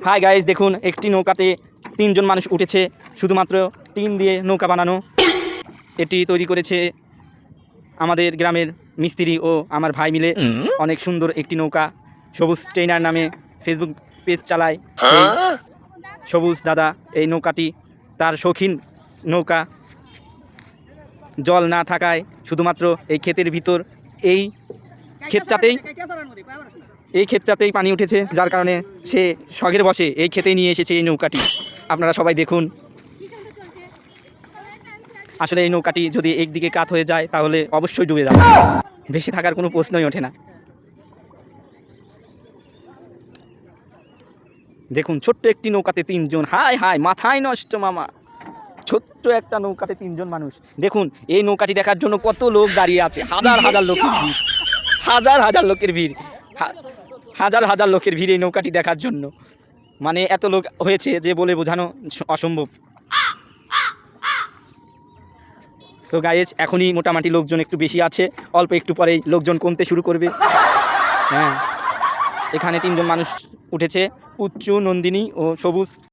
Hi guys, দেখুন একটি নৌকাতে 3 জন মানুষ উঠেছে। শুধুমাত্র টিন দিয়ে নৌকা বানানো। এটি তৈরি করেছে আমাদের গ্রামের মিস্ত্রি ও আমার ভাই মিলে। অনেক সুন্দর একটি নৌকা। সবুজ ট্রেনার নামে ফেসবুক পেজ চালায় সেই সবুজ দাদা। এই নৌকাটি তার শৌখিন নৌকা। জল না থাকায় শুধুমাত্র এই ক্ষেতের ভিতর এই ক্ষেতটাতেই পানি উঠেছে, যার কারণে সে শখের বসে এই ক্ষেতে নিয়ে এসেছে এই নৌকাটি। আপনারা সবাই দেখুন। আসলে এই নৌকাটি যদি একদিকে কাত হয়ে যায় তাহলে অবশ্যই ডুবে যাবে, ভেসে থাকার কোনো প্রশ্নই ওঠে না। দেখুন ছোট্ট একটি নৌকাতে 3 জন। হাই হাই, মাথায় নষ্ট মামা। ছোট্ট একটা নৌকাতে 3 জন মানুষ। দেখুন এই নৌকাটি দেখার জন্য কত লোক দাঁড়িয়ে আছে। হাজার হাজার লোকের ভিড়, হাজার হাজার লোকের ভিড়, হাজার হাজার লোকের ভিড় এই নৌকাটি দেখার জন্য। মানে এত লোক হয়েছে যে বলে বোঝানো অসম্ভব। তো গাইস, এখনই মোটামুটি লোকজন একটু বেশি আছে, অল্প একটু পরেই লোকজন কমতে শুরু করবে। হ্যাঁ, এখানে 3 জন মানুষ উঠেছে, পুচ্চু, নন্দিনী ও সবুজ।